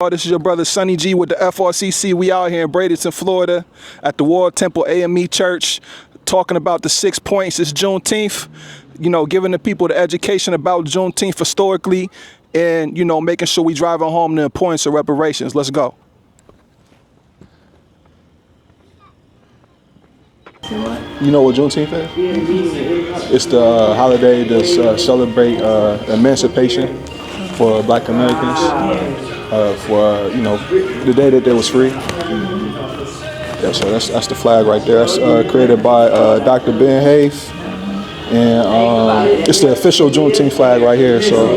This is your brother Sonny G with the FRCC. We out here in Bradenton, Florida at the World Temple AME Church talking about the 6 points. It's Juneteenth, giving the people the education about Juneteenth historically and, making sure we driving home the importance of reparations. Let's go. You know what Juneteenth is? It's the holiday to celebrate emancipation for Black Americans, for the day that they was free. Yeah, so that's the flag right there. That's created by Dr. Ben Haif, and it's the official Juneteenth flag right here. So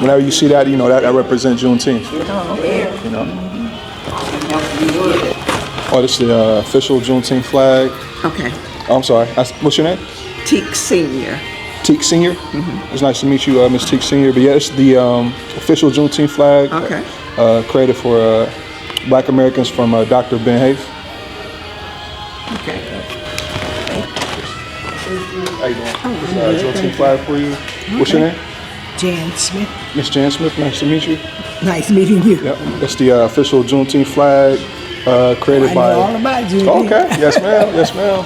whenever you see that, that represents Juneteenth. Oh, this is the official Juneteenth flag. Okay. Oh, I'm sorry. What's your name? Teak Senior. Teak Senior? Mm-hmm. It's nice to meet you, Ms. Teak Senior. But yeah, it's the official Juneteenth flag. Okay. Created for Black Americans from Dr. Ben Haif. Okay. How you doing? This Juneteenth flag for you. Okay. What's your name? Jan Smith. Miss Jan Smith, nice to meet you. Nice meeting you. Yep. That's the official Juneteenth flag created by... I know all about Juneteenth. Okay. Yes, ma'am. Yes, ma'am.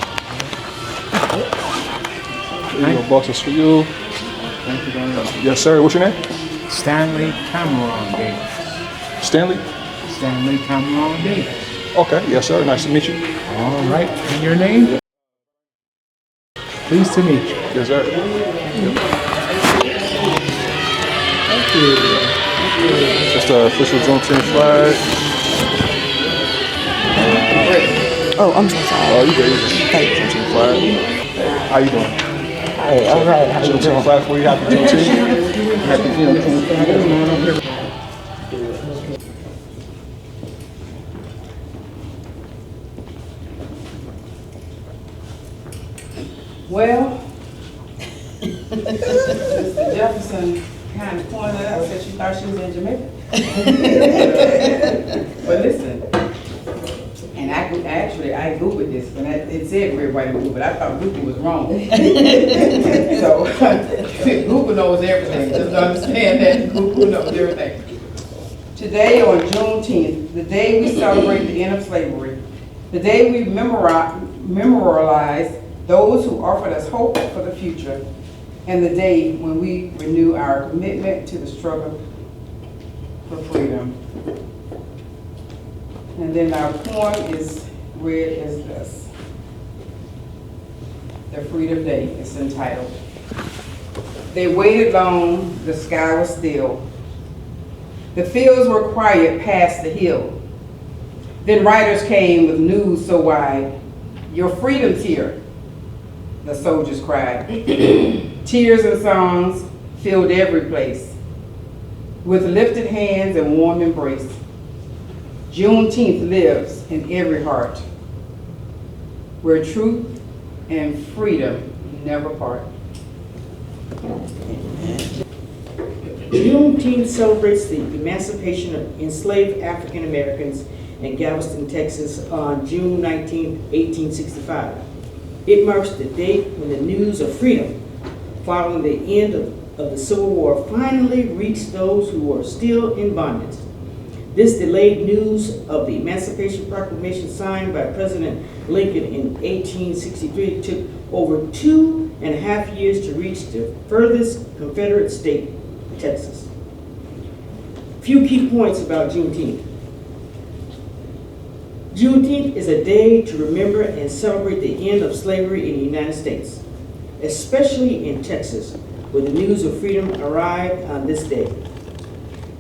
There you go, box is for you. Thank you very much. Yes, sir. What's your name? Stanley Cameron Davis. Stanley? Stanley Cameron Davis. Okay. Yes, sir. Nice to meet you. All right. And your name? Pleased to meet you. Yes, sir. Thank you. Just the official Juneteenth flag. Oh, I'm so sorry. Oh, you good. Thank you. Juneteenth flag. How you doing? Hey, all right. How you Juneteenth doing? flag for you. Happy Juneteenth. Happy Juneteenth. Well, Mr. Jefferson kind of pointed out, said she thought she was in Jamaica. But listen, and I Googled this, and it said Red, White, and Blue, but I thought Google was wrong. So, Google knows everything. Just understand that Google knows everything. Today on Juneteenth, the day we celebrate the end of slavery, the day we memorialize those who offered us hope for the future, and the day when we renew our commitment to the struggle for freedom. And then our poem is read as this. The Freedom Day is entitled. They waited long, the sky was still. The fields were quiet past the hill. Then riders came with news so wide. Your freedom's here, the soldiers cried. Tears and songs filled every place, with lifted hands and warm embrace. Juneteenth lives in every heart, where truth and freedom never part. Juneteenth celebrates the emancipation of enslaved African Americans in Galveston, Texas on June 19, 1865. It marks the date when the news of freedom following the end of the Civil War finally reached those who were still in bondage. This delayed news of the Emancipation Proclamation signed by President Lincoln in 1863 took over 2.5 years to reach the furthest Confederate state, Texas. Few key points about Juneteenth. Juneteenth is a day to remember and celebrate the end of slavery in the United States, especially in Texas, where the news of freedom arrived on this day.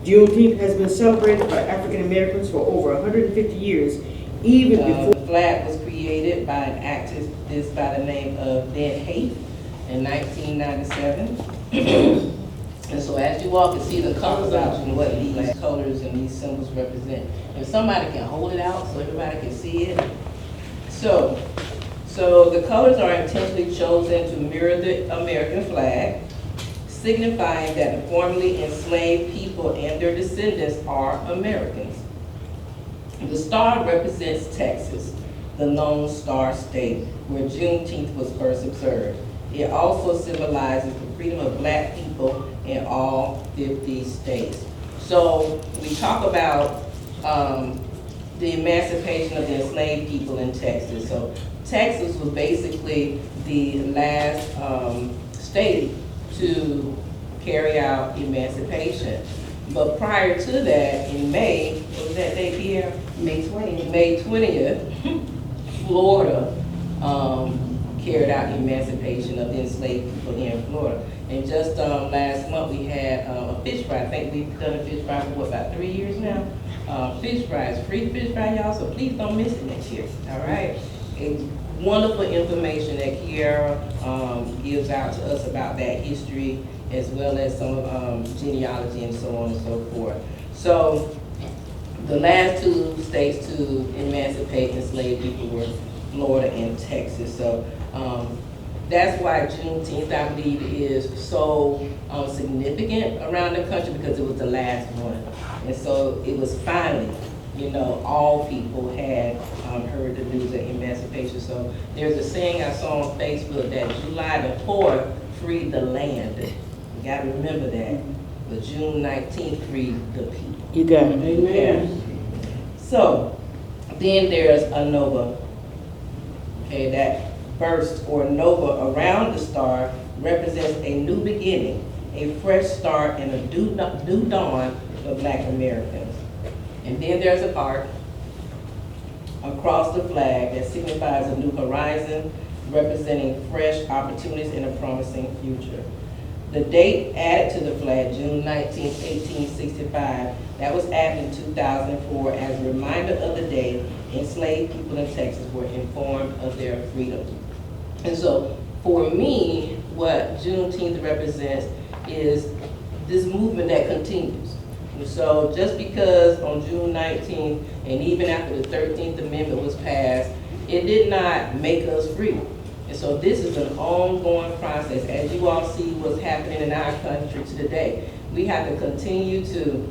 Juneteenth has been celebrated by African Americans for over 150 years, even before. The flag was created by an activist by the name of Ben Haif in 1997. And so as you all can see the colors out and what these colors and these symbols represent. If somebody can hold it out so everybody can see it. So the colors are intentionally chosen to mirror the American flag, signifying that the formerly enslaved people and their descendants are Americans. The star represents Texas, the Lone Star State, where Juneteenth was first observed. It also symbolizes the freedom of Black people in all 50 states. So we talk about the emancipation of the enslaved people in Texas. So Texas was basically the last state to carry out emancipation. But prior to that, in May, what was that date, Pierre? May 20th. May 20th, Florida carried out emancipation of the enslaved people here in Florida. And just last month, we had a fish fry. I think we've done a fish fry for what, about 3 years now? Fish fries, free fish fry, y'all, so please don't miss it next year, all right? It's wonderful information that Kiara gives out to us about that history, as well as some of genealogy and so on and so forth. So the last two states to emancipate enslaved people were Florida and Texas. So that's why Juneteenth, I believe, is so significant around the country, because it was the last one. And so it was finally, you know, all people had heard the news of emancipation. So there's a saying I saw on Facebook that July the 4th freed the land. You gotta remember that. But June 19th freed the people. You got it. Amen. So then there's a nova. Okay, that burst or nova around the star represents a new beginning, a fresh start, and a new dawn for Black Americans. And then there's an arc across the flag that signifies a new horizon, representing fresh opportunities and a promising future. The date added to the flag, June 19, 1865, that was added in 2004 as a reminder of the day enslaved people in Texas were informed of their freedom. And so for me, what Juneteenth represents is this movement that continues. And so just because on June 19th, and even after the 13th Amendment was passed, it did not make us free. And so this is an ongoing process. As you all see what's happening in our country today, we have to continue to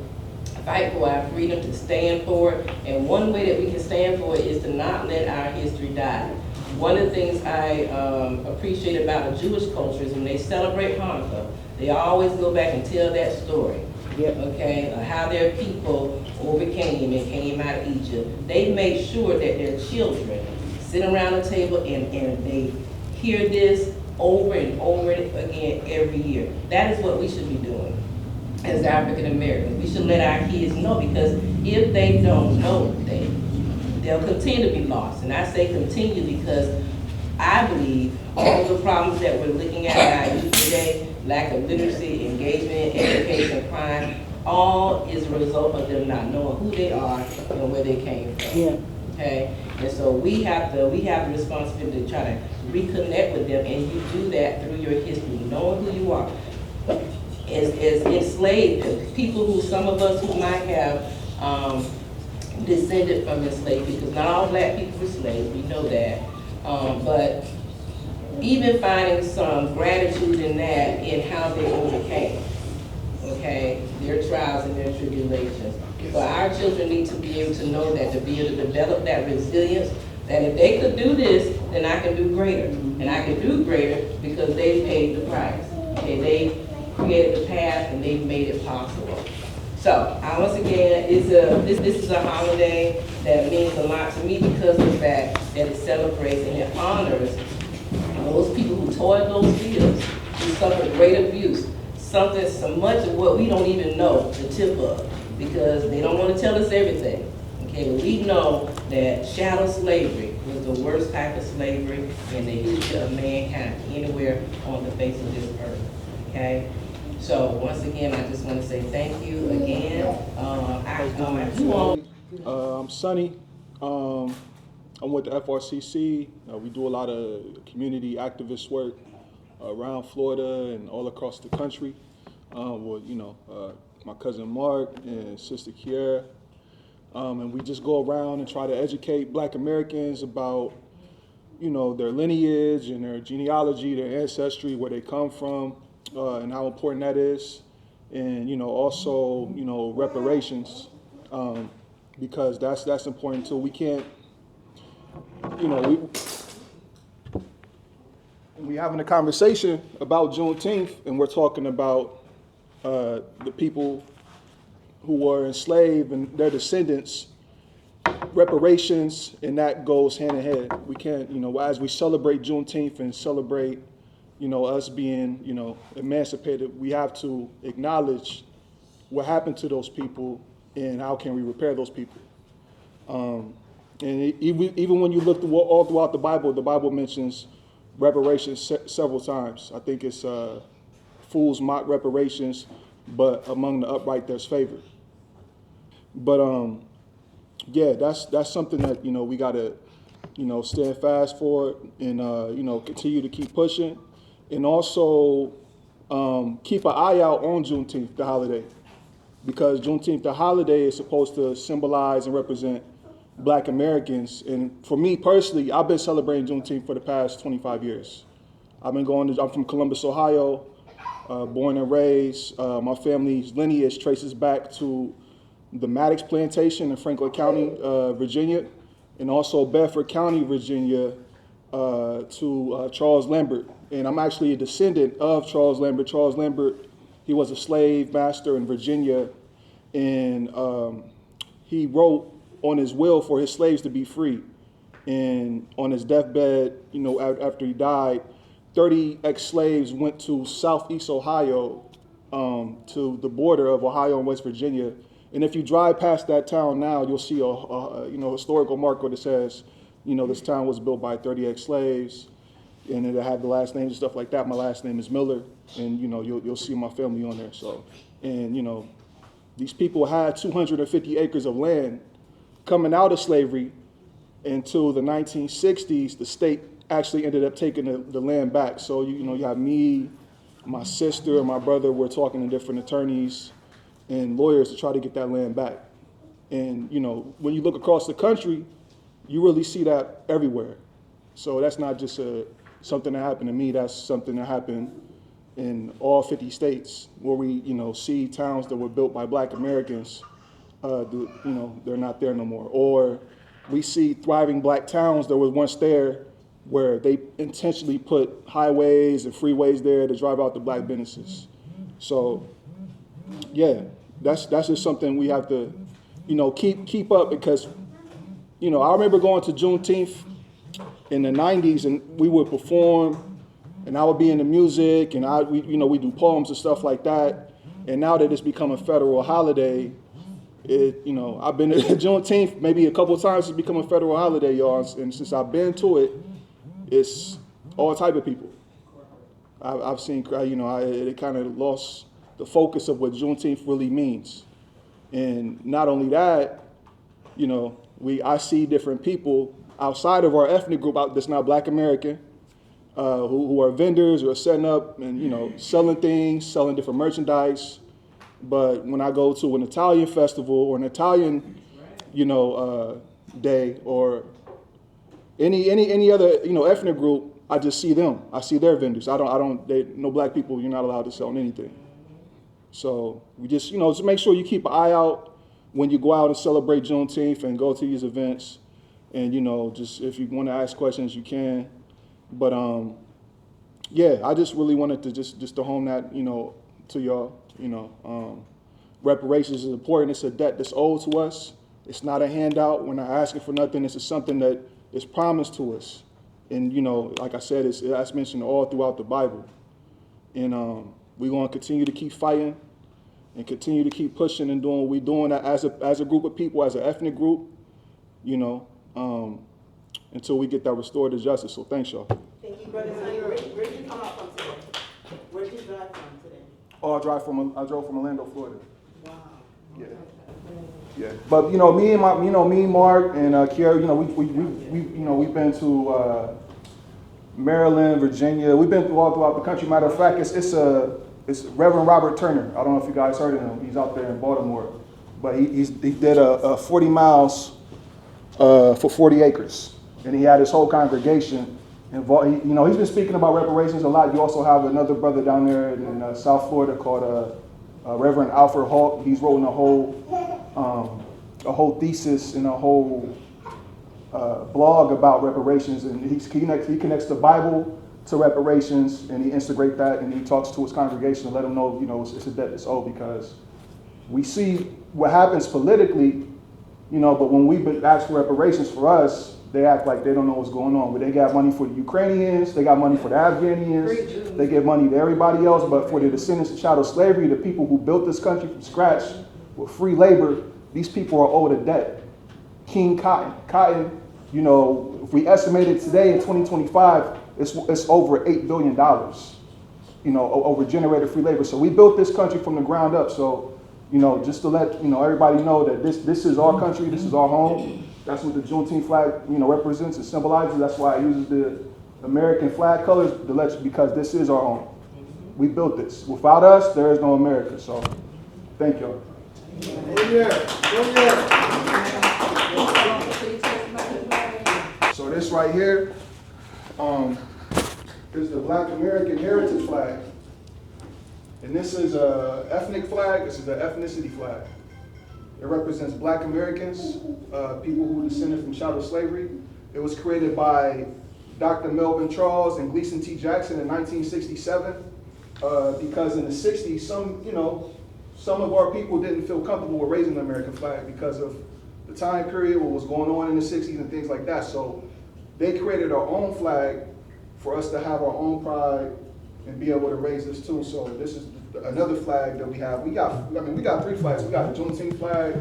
fight for our freedom, to stand for it. And one way that we can stand for it is to not let our history die. One of the things I appreciate about the Jewish culture is when they celebrate Hanukkah, they always go back and tell that story. Yep. Okay, how their people overcame and came out of Egypt. They made sure that their children sit around the table and they hear this over and over again every year. That is what we should be doing as African Americans. We should let our kids know, because if they don't know, they'll continue to be lost. And I say continue because I believe all the problems that we're looking at in our youth today, lack of literacy, engagement, education, crime, all is a result of them not knowing who they are and where they came from. Yeah. Okay, and so we have the responsibility to try to reconnect with them, and you do that through your history, knowing who you are. As enslaved people, who some of us who might have descended from enslaved people, because not all Black people were slaves, we know that, but even finding some gratitude in that, in how they overcame, okay, their trials and their tribulations. So our children need to be able to know that, to be able to develop that resilience, that if they could do this, then I can do greater. And I can do greater because they paid the price. Okay, they created the path and they've made it possible. So, once again, this is a holiday that means a lot to me because of the fact that it celebrates and it honors those people who toiled those fields, who suffered great abuse, something so much of what we don't even know the tip of, because they don't want to tell us everything. Okay, but we know that chattel slavery was the worst type of slavery in the history of mankind anywhere on the face of this earth. Okay, so once again, I just want to say thank you again. I'm Sonny. I'm with the FRCC. We do a lot of community activist work around Florida and all across the country. My cousin Mark and sister Kiara. And we just go around and try to educate Black Americans about, their lineage and their genealogy, their ancestry, where they come from, and how important that is. And, also, reparations, because that's important too. We can't, we having a conversation about Juneteenth, and we're talking about the people who were enslaved and their descendants, reparations, and that goes hand in hand. We can't, as we celebrate Juneteenth and celebrate, us being, emancipated, we have to acknowledge what happened to those people and how can we repair those people. And even when you look all throughout the Bible mentions reparations several times. I think it's fools mock reparations, but among the upright there's favor. But yeah, that's something that we gotta stand fast for and continue to keep pushing, and also keep an eye out on Juneteenth, the holiday, because Juneteenth, the holiday, is supposed to symbolize and represent Black Americans. And for me personally, I've been celebrating Juneteenth for the past 25 years. I'm from Columbus, Ohio, born and raised. My family's lineage traces back to the Maddox Plantation in Franklin County, Virginia, and also Bedford County, Virginia, to Charles Lambert. And I'm actually a descendant of Charles Lambert. Charles Lambert, he was a slave master in Virginia, and he wrote on his will for his slaves to be free. And on his deathbed, after he died, 30 ex-slaves went to southeast Ohio, to the border of Ohio and West Virginia. And if you drive past that town now, you'll see a historical marker that says, this town was built by 30 ex-slaves, and it had the last names and stuff like that. My last name is Miller, and you'll see my family on there. So, and these people had 250 acres of land coming out of slavery. Until the 1960s, the state actually ended up taking the land back. So you have me, my sister, and my brother. We're talking to different attorneys and lawyers to try to get that land back. And when you look across the country, you really see that everywhere. So that's not just something that happened to me. That's something that happened in all 50 states, where we see towns that were built by Black Americans. They're not there no more. Or we see thriving Black towns that were once there, where they intentionally put highways and freeways there to drive out the Black businesses. So, yeah, that's just something we have to, keep up, because, I remember going to Juneteenth in the 90s, and we would perform, and I would be in the music, and we do poems and stuff like that. And now that it's become a federal holiday, I've been to Juneteenth maybe a couple of times. It's become a federal holiday, y'all. And since I've been to it, it's all type of people. I've seen, it kind of lost the focus of what Juneteenth really means. And not only that, I see different people outside of our ethnic group that's not Black American, who are vendors or setting up and, selling things, selling different merchandise. But when I go to an Italian festival or an Italian, day, or any other, ethnic group, I just see them. I see their vendors. No Black people, you're not allowed to sell anything. So we just, just make sure you keep an eye out when you go out and celebrate Juneteenth and go to these events. And, just if you want to ask questions, you can. But, yeah, I just really wanted to just to hone that, to y'all. Reparations is important. It's a debt that's owed to us. It's not a handout. We're not asking for nothing. This is something that is promised to us. And, like I said, it's mentioned all throughout the Bible. And we're going to continue to keep fighting and continue to keep pushing and doing what we're doing as a group of people, as an ethnic group, until we get that restored to justice. So thanks, y'all. Thank you, Brother Sonny. Where did you come up from today? Where did you drive from today? Oh, I drove from Orlando, Florida. Wow. Yeah. Yeah. But me, Mark, and Kiara, we've been to Maryland, Virginia. We've been all throughout the country. Matter of fact, it's Reverend Robert Turner. I don't know if you guys heard of him. He's out there in Baltimore, but he did a 40 miles for 40 acres, and he had his whole congregation involved. He's been speaking about reparations a lot. You also have another brother down there in South Florida called Reverend Alfred Hawk. He's written a whole thesis and a whole blog about reparations, and he connects the Bible to reparations, and he integrates that, and he talks to his congregation and let them know, it's a debt that's owed, because We see what happens politically, you know, but when we ask for reparations for us, they act like they don't know what's going on. But they got money for the Ukrainians, they got money for the Afghanians, they give money to everybody else, but for the descendants of chattel slavery, the people who built this country from scratch with free labor, these people are owed a debt. King Cotton, you know, if we estimate it today in 2025, it's over $8 billion, you know, over generated free labor. So we built this country from the ground up. So, you know, just to let, you know, everybody know that this is our country, this is our home. That's what the Juneteenth flag, you know, represents and symbolizes. That's why it uses the American flag colors, because this is our home. We built this. Without us, there is no America. So, thank y'all. So this right here is the Black American Heritage flag. And this is an ethnic flag. This is an ethnicity flag. It represents Black Americans, people who descended from chattel slavery. It was created by Dr. Melvin Charles and Gleason T. Jackson in 1967, because in the 60s, some of our people didn't feel comfortable with raising the American flag because of the time period, what was going on in the 60s and things like that. So they created our own flag for us to have our own pride and be able to raise this too. So this is another flag that we have. We got 3 flags. We got a Juneteenth flag,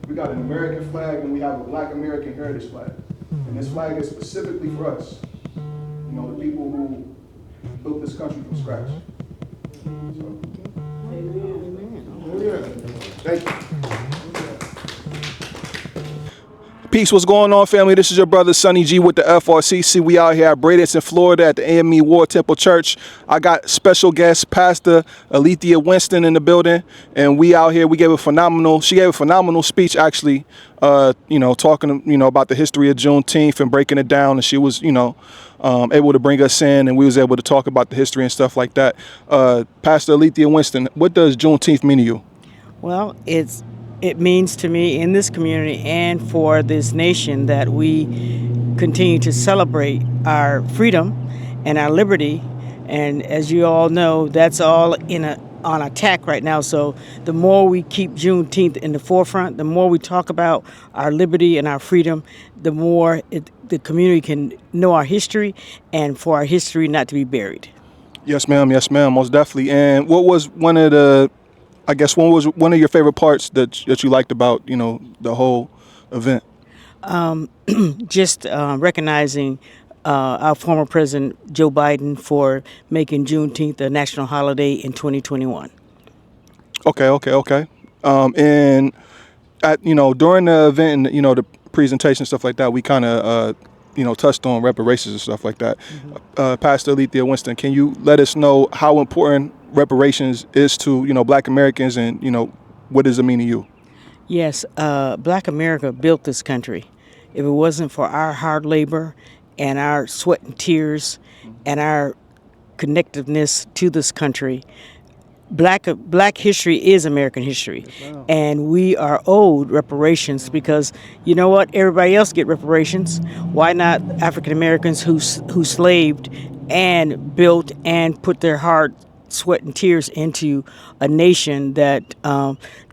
we got an American flag, and we have a Black American Heritage flag. And this flag is specifically for us, you know, the people who built this country from scratch. So. Thank you. Peace, what's going on, family? This is your brother Sonny G with the FRCC. We out here at Bradenton, Florida at the AME War Temple Church. I got special guest Pastor Alethea Winston in the building, and we out here. She gave a phenomenal speech, actually, you know, talking, you know, about the history of Juneteenth and breaking it down. And she was, you know, able to bring us in, and we was able to talk about the history and stuff like that. Pastor Alethea Winston, what does Juneteenth mean to you? Well, it means to me in this community and for this nation that we continue to celebrate our freedom and our liberty. And as you all know, that's all on attack right now. So the more we keep Juneteenth in the forefront, the more we talk about our liberty and our freedom, the more the community can know our history, and for our history not to be buried. Yes, ma'am. Yes, ma'am. Most definitely. And what was one of your favorite parts that you liked about, you know, the whole event? Just recognizing our former President Joe Biden for making Juneteenth a national holiday in 2021. Okay. And you know, during the event and, you know, the presentation stuff like that, we kind of you know, touched on reparations and stuff like that. Mm-hmm. Pastor Alethea Winston, can you let us know how important reparations is to, you know, Black Americans, and, you know, what does it mean to you? Yes, Black America built this country. If it wasn't for our hard labor and our sweat and tears and our connectiveness to this country, Black history is American history. Wow. And we are owed reparations because, you know what, everybody else get reparations. Why not African Americans who slaved and built and put their hard sweat and tears into a nation that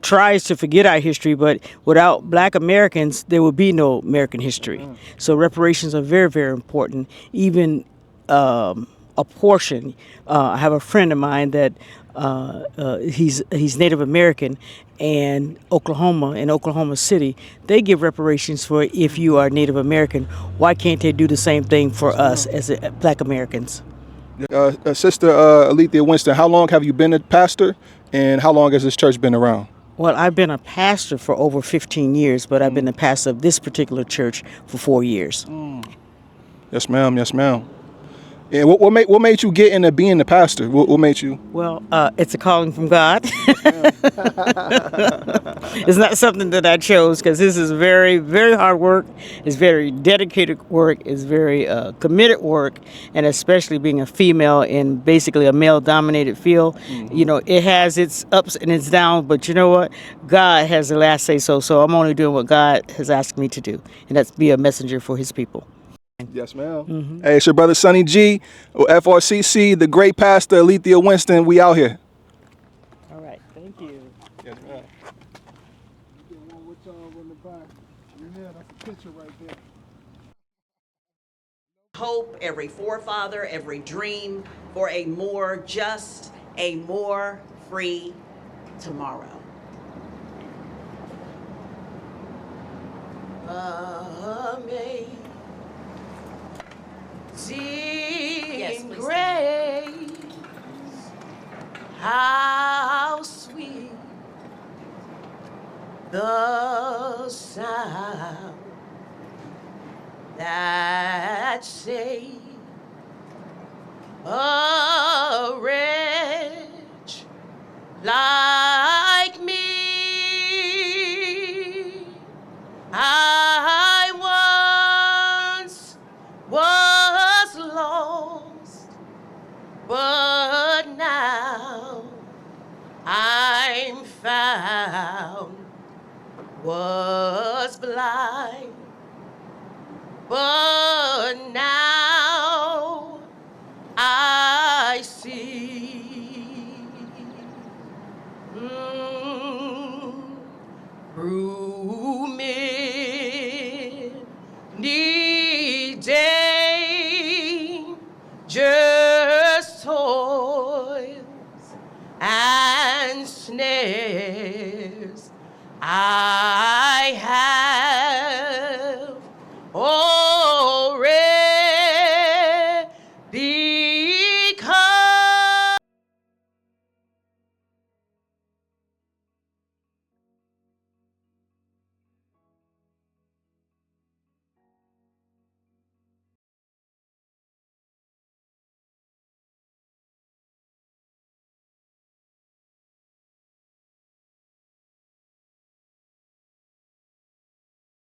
tries to forget our history, but without Black Americans, there would be no American history. So reparations are very, very important. Even a portion. I have a friend of mine that he's Native American, and in Oklahoma City, they give reparations for if you are Native American. Why can't they do the same thing for us as Black Americans? Sister Alethea Winston, how long have you been a pastor, and how long has this church been around? Well, I've been a pastor for over 15 years, but I've been the pastor of this particular church for 4 years. Yes, ma'am. Yes, ma'am. And what made you get into being the pastor? What made you? Well, it's a calling from God. It's not something that I chose, because this is very, very hard work. It's very dedicated work. It's very committed work, and especially being a female in basically a male-dominated field. Mm-hmm. You know, it has its ups and its downs, but you know what? God has the last say so. So I'm only doing what God has asked me to do, and that's be a messenger for His people. Yes, ma'am. Mm-hmm. Hey, it's your brother Sonny G, FRCC, the great pastor Alethea Winston. We out here. All right. Thank you. Yes, ma'am. picture right there. Hope, every forefather, every dream for a more just, a more free tomorrow. Amazing grace, how sweet the sound that saved a wretch like me. I once was lost, but now I'm found. Was blind, but now I see. Through many dangers, toils, and snares, I have